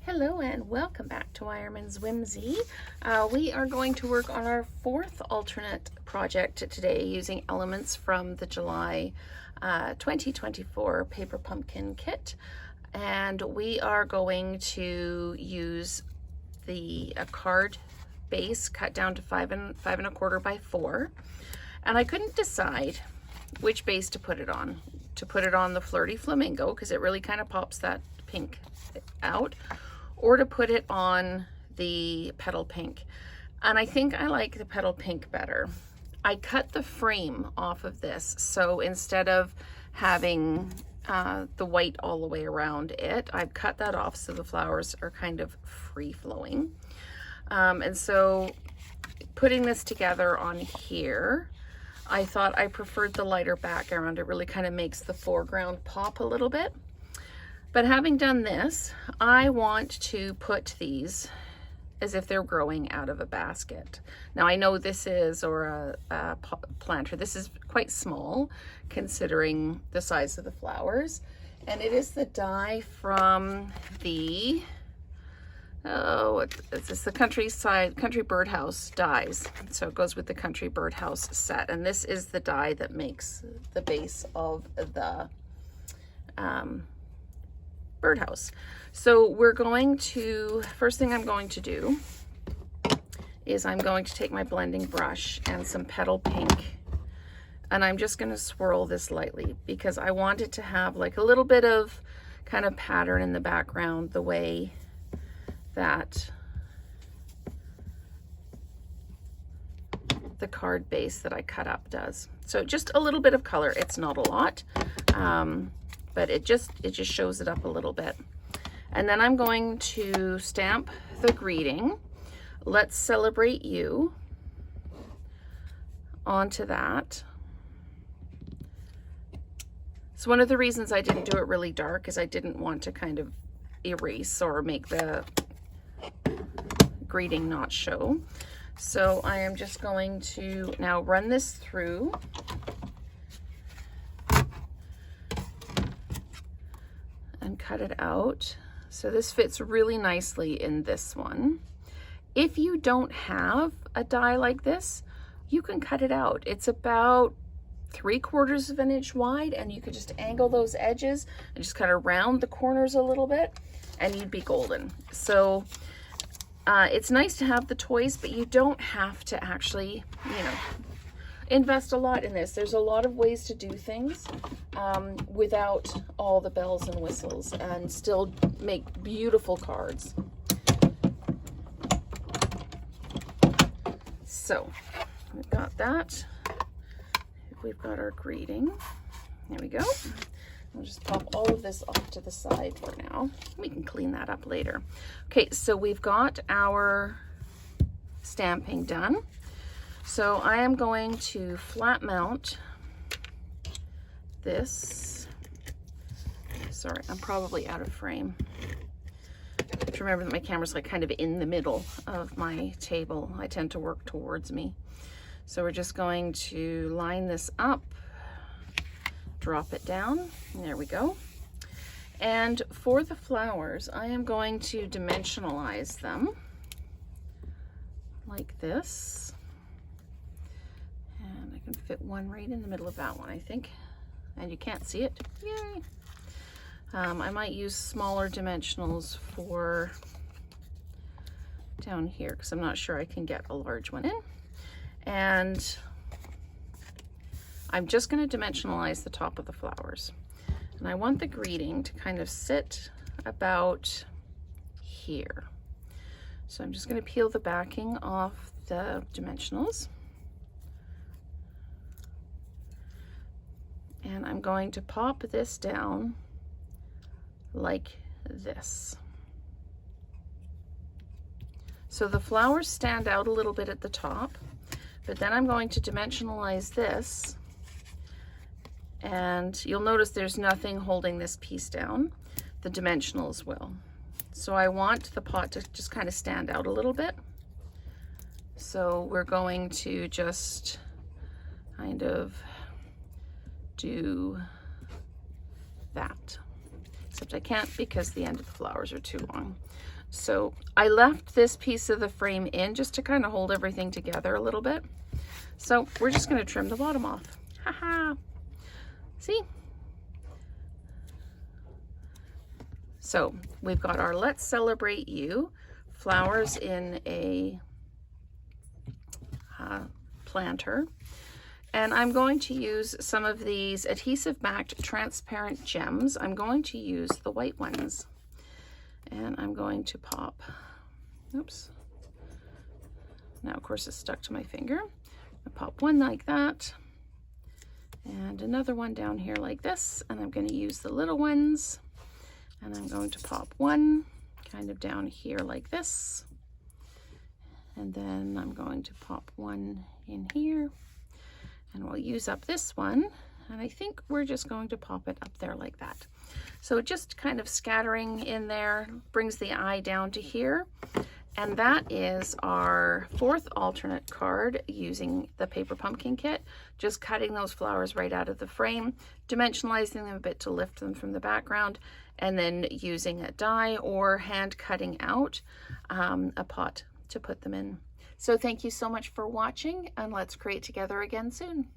Hello and welcome back to Wireman's Whimsy. We are going to work on our fourth alternate project today using elements from the July 2024 Paper Pumpkin Kit. And we are going to use a card base cut down to 5 1/4 by 4. And I couldn't decide which base to put it on. To put it on the Flirty Flamingo, because it really kind of pops that pink out, or to put it on the Petal Pink. And I think I like the Petal Pink better. I cut the frame off of this, so instead of having the white all the way around it, I've cut that off so the flowers are kind of free-flowing. And so putting this together on here, I thought I preferred the lighter background. It really kind of makes the foreground pop a little bit. But having done this, I want to put these as if they're growing out of a basket. Now I know this is, or a planter, this is quite small considering the size of the flowers. And it is the die from the, it's the Country Birdhouse dies. So it goes with the Country Birdhouse set. And this is the die that makes the base of the birdhouse. So we're going to, first thing I'm going to do is I'm going to take my blending brush and some Petal Pink, and I'm just going to swirl this lightly because I want it to have like a little bit of kind of pattern in the background, the way that the card base that I cut up does. So just a little bit of color. It's not a lot. But it just shows it up a little bit. And then I'm going to stamp the greeting, "Let's Celebrate You," onto that. So one of the reasons I didn't do it really dark is I didn't want to kind of erase or make the greeting not show. So I am just going to now run this through. And cut it out. So this fits really nicely in this one. If you don't have a die like this, you can cut it out. It's about 3/4 of an inch wide, and you could just angle those edges and just kind of round the corners a little bit, and you'd be golden. So it's nice to have the toys, but you don't have to actually, invest a lot in this. There's a lot of ways to do things without all the bells and whistles and still make beautiful cards. So we've got that. We've got our greeting. There we go. I'll just pop all of this off to the side for now. We can clean that up later. Okay, so we've got our stamping done. So I am going to flat mount this. Sorry, I'm probably out of frame. I have to remember that my camera's like kind of in the middle of my table. I tend to work towards me. So we're just going to line this up, drop it down. There we go. And for the flowers, I am going to dimensionalize them like this. And I can fit one right in the middle of that one, I think. And you can't see it. Yay! I might use smaller dimensionals for down here because I'm not sure I can get a large one in. And I'm just going to dimensionalize the top of the flowers. And I want the greeting to kind of sit about here. So I'm just going to peel the backing off the dimensionals. And I'm going to pop this down like this. So the flowers stand out a little bit at the top, but then I'm going to dimensionalize this, and you'll notice there's nothing holding this piece down. The dimensionals will. So I want the pot to just kind of stand out a little bit. So we're going to just kind of do that. except I can't because the end of the flowers are too long. So I left this piece of the frame in just to kind of hold everything together a little bit. So we're just going to trim the bottom off. Haha. See? So we've got our Let's Celebrate You flowers in a planter. And I'm going to use some of these adhesive backed transparent gems. I'm going to use the white ones. And I'm going to pop, oops. Now of course it's stuck to my finger. I pop one like that. And another one down here like this. And I'm going to use the little ones. And I'm going to pop one kind of down here like this. And then I'm going to pop one in here. And we'll use up this one, and I think we're just going to pop it up there like that. So just kind of scattering in there brings the eye down to here. And that is our 4th alternate card using the paper pumpkin kit, just cutting those flowers right out of the frame, dimensionalizing them a bit to lift them from the background, and then using a die or hand cutting out a pot to put them in. So thank you so much for watching, and let's create together again soon.